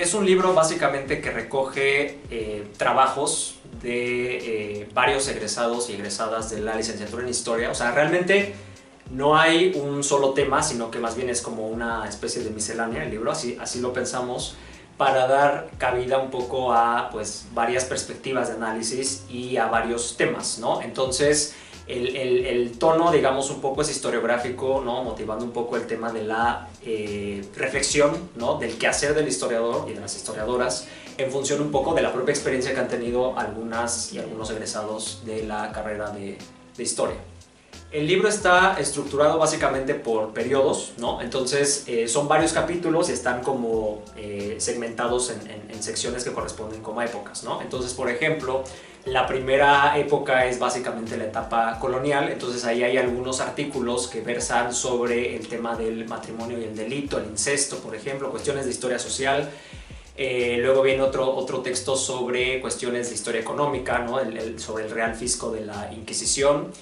Es un libro básicamente que recoge trabajos de varios egresados y egresadas de la licenciatura en Historia. O sea, realmente no hay un solo tema, sino que más bien es como una especie de miscelánea el libro, así lo pensamos, para dar cabida un poco a pues, varias perspectivas de análisis y a varios temas, ¿no? Entonces, el tono, digamos, un poco es historiográfico, ¿no? Motivando un poco el tema de la reflexión, ¿no? Del quehacer del historiador y de las historiadoras en función un poco de la propia experiencia que han tenido algunas y algunos egresados de la carrera de historia. El libro está estructurado básicamente por periodos, ¿no? Entonces son varios capítulos y están como segmentados en secciones que corresponden como a épocas, ¿no? Entonces, por ejemplo, la primera época es básicamente la etapa colonial, entonces ahí hay algunos artículos que versan sobre el tema del matrimonio y el delito, el incesto, por ejemplo, cuestiones de historia social. Luego viene otro texto sobre cuestiones de historia económica, ¿no? Sobre el Real Fisco de la Inquisición.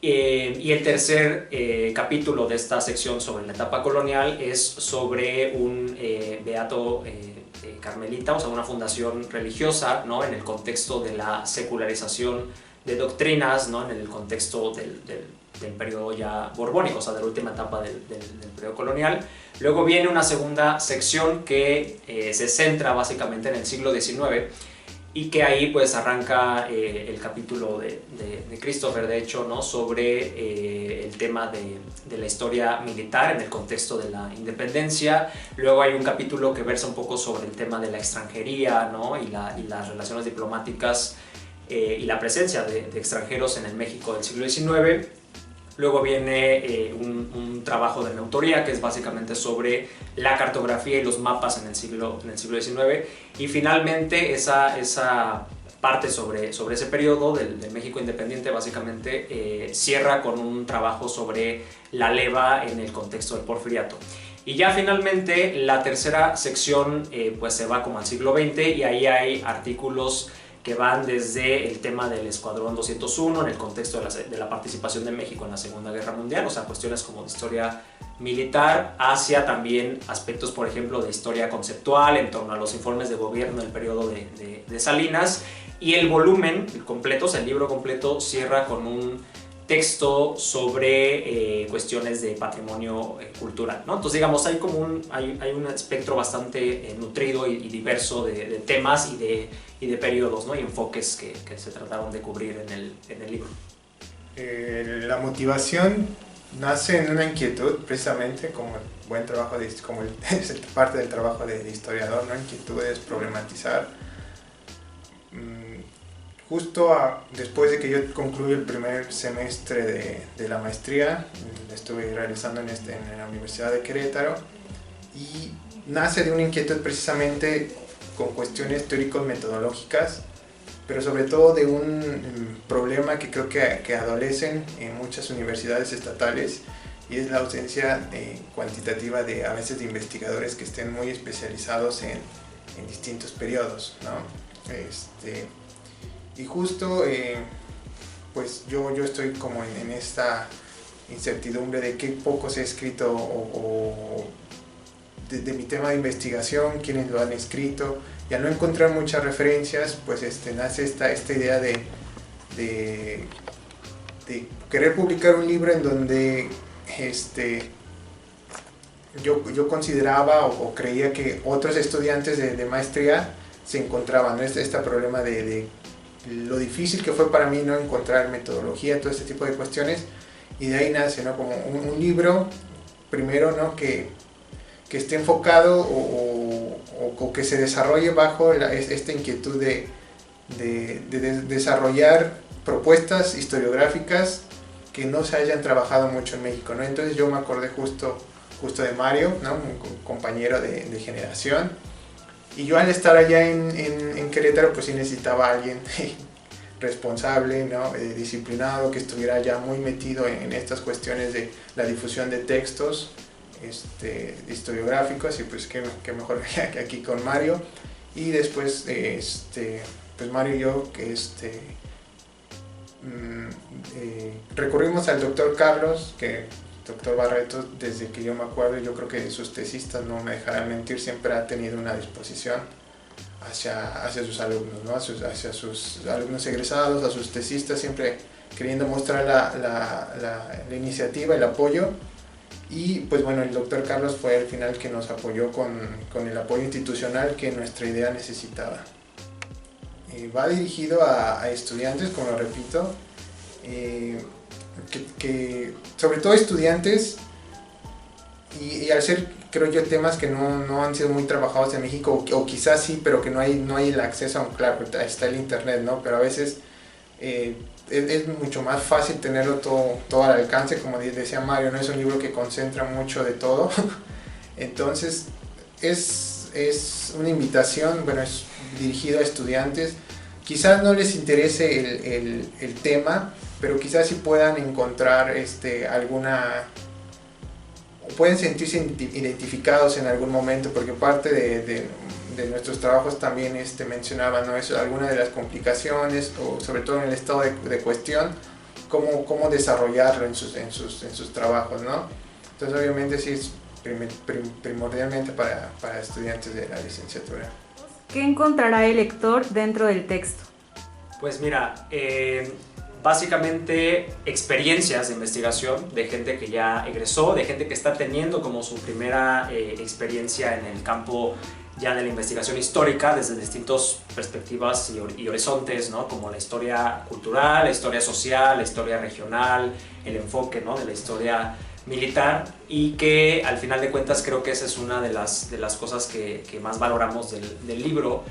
Y el tercer capítulo de esta sección sobre la etapa colonial es sobre un beato carmelita, o sea, una fundación religiosa, ¿no? En el contexto de la secularización de doctrinas, ¿no? En el contexto del periodo ya borbónico, o sea, de la última etapa del periodo colonial. Luego viene una segunda sección que se centra básicamente en el siglo XIX, y que ahí pues arranca el capítulo de Christopher, de hecho, ¿no? Sobre el tema de la historia militar en el contexto de la independencia. Luego hay un capítulo que versa un poco sobre el tema de la extranjería, ¿no? y las relaciones diplomáticas y la presencia de extranjeros en el México del siglo XIX. Luego viene un trabajo de mi autoría que es básicamente sobre la cartografía y los mapas en el siglo XIX. Y finalmente esa parte sobre ese periodo del México independiente básicamente cierra con un trabajo sobre la leva en el contexto del porfiriato. Y ya finalmente la tercera sección pues se va como al siglo XX y ahí hay artículos que van desde el tema del Escuadrón 201 en el contexto de la participación de México en la Segunda Guerra Mundial, o sea, cuestiones como de historia militar, hacia también aspectos, por ejemplo, de historia conceptual en torno a los informes de gobierno del periodo de Salinas, y el volumen completo, o sea, el libro completo, cierra con un texto sobre cuestiones de patrimonio cultural, ¿no? Entonces, digamos, hay un espectro bastante nutrido y diverso de temas y de periodos, ¿no? Y enfoques que se trataron de cubrir en el libro. La motivación nace en una inquietud, precisamente, como el buen trabajo, como es parte del trabajo de historiador, ¿no? Inquietud es problematizar. Justo después de que yo concluí el primer semestre de la maestría, la estuve realizando en la Universidad de Querétaro, y nace de una inquietud precisamente con cuestiones teórico-metodológicas, pero sobre todo de un problema que creo que adolecen en muchas universidades estatales, y es la ausencia cuantitativa a veces de investigadores que estén muy especializados en distintos periodos, ¿no? Y justo pues yo estoy como en esta incertidumbre de qué poco se ha escrito o de mi tema de investigación, quiénes lo han escrito, y al no encontrar muchas referencias, pues nace esta idea de querer publicar un libro en donde yo consideraba o creía que otros estudiantes de maestría se encontraban, ¿no? Este problema de lo difícil que fue para mí, ¿no? Encontrar metodología, todo este tipo de cuestiones, y de ahí nace, ¿no? Como un libro, primero, ¿no? que esté enfocado o que se desarrolle bajo esta inquietud de desarrollar propuestas historiográficas que no se hayan trabajado mucho en México, ¿no? Entonces yo me acordé justo de Mario, ¿no? Un compañero de generación. Y yo al estar allá en Querétaro, pues sí necesitaba a alguien responsable, ¿no? Disciplinado, que estuviera ya muy metido en estas cuestiones de la difusión de textos historiográficos, y pues qué mejor que aquí con Mario. Y después, pues Mario y yo, recurrimos al doctor Carlos, que doctor Barreto, desde que yo me acuerdo, yo creo que sus tesistas no me dejarán mentir, siempre ha tenido una disposición hacia sus alumnos, ¿no? Hacia sus alumnos egresados, a sus tesistas, siempre queriendo mostrar la iniciativa, el apoyo. Y pues bueno, el doctor Carlos fue al final que nos apoyó con el apoyo institucional que nuestra idea necesitaba. Va dirigido a estudiantes, como lo repito, que sobre todo estudiantes, y al ser, creo yo, temas que no han sido muy trabajados en México, o quizás sí, pero que no hay el acceso a un, claro, está el internet, ¿no? Pero a veces es mucho más fácil tenerlo todo al alcance, como decía Mario, ¿no? Es un libro que concentra mucho de todo. Entonces es una invitación, bueno, es dirigido a estudiantes. Quizás no les interese el tema, pero quizás sí puedan encontrar pueden sentirse identificados en algún momento, porque parte de nuestros trabajos también mencionaban, ¿no? Eso, algunas de las complicaciones, o sobre todo en el estado de cuestión, cómo desarrollarlo en sus trabajos, ¿no? Entonces obviamente sí es primordialmente para estudiantes de la licenciatura. ¿Qué encontrará el lector dentro del texto? Pues mira, básicamente experiencias de investigación de gente que ya egresó, de gente que está teniendo como su primera experiencia en el campo ya de la investigación histórica desde distintas perspectivas y horizontes, ¿no? Como la historia cultural, la historia social, la historia regional, el enfoque, ¿no? De la historia militar, y que al final de cuentas creo que esa es una de las cosas que más valoramos del libro,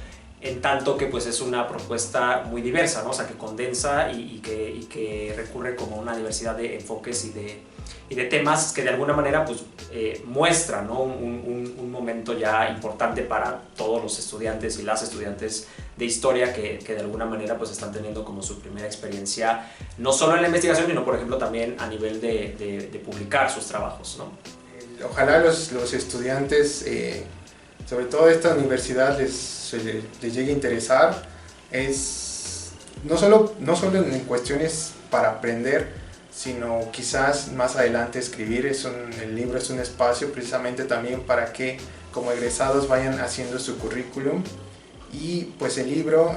en tanto que pues es una propuesta muy diversa, ¿no? O sea, que condensa y que recurre como a una diversidad de enfoques y de temas que de alguna manera pues muestra, ¿no? un momento ya importante para todos los estudiantes y las estudiantes de historia que de alguna manera pues están teniendo como su primera experiencia, no solo en la investigación, sino por ejemplo también a nivel de publicar sus trabajos, ¿no? Ojalá los estudiantes, sobre todo esta universidad, les llegue a interesar. No solo en cuestiones para aprender, sino quizás más adelante escribir. El libro es un espacio precisamente también para que como egresados vayan haciendo su currículum. Y pues el libro,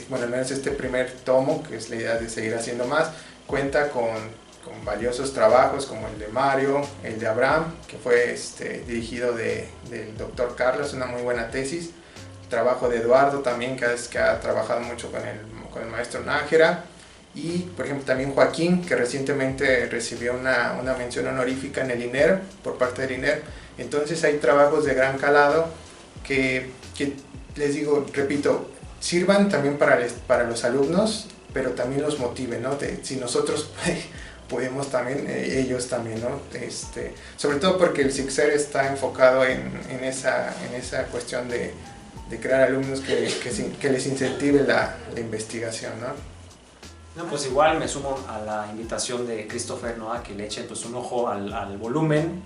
bueno, al menos este primer tomo, que es la idea de seguir haciendo más, cuenta con valiosos trabajos como el de Mario, el de Abraham, que fue dirigido del doctor Carlos, una muy buena tesis. El trabajo de Eduardo también, que ha trabajado mucho con el maestro Nájera. Y por ejemplo también Joaquín, que recientemente recibió una mención honorífica en el INER, por parte del INER. Entonces hay trabajos de gran calado que les digo, repito, sirvan también para los alumnos, pero también los motiven, ¿no? Si nosotros podemos también, ellos también, ¿no? Sobre todo porque el SICSER está enfocado en esa cuestión de crear alumnos que les incentive la investigación, ¿no? No, pues igual me sumo a la invitación de Christopher, ¿no? A que le echen pues un ojo al volumen,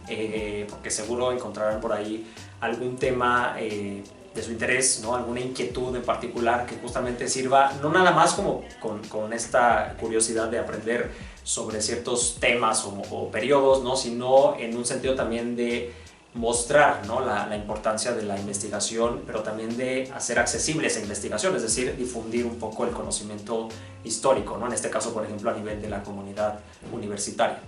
porque seguro encontrarán por ahí algún tema de su interés, ¿no? Alguna inquietud en particular que justamente sirva, no nada más como con esta curiosidad de aprender sobre ciertos temas o periodos, ¿no? Sino en un sentido también de mostrar, ¿no? la importancia de la investigación, pero también de hacer accesible esa investigación, es decir, difundir un poco el conocimiento histórico, ¿no? En este caso, por ejemplo, a nivel de la comunidad universitaria.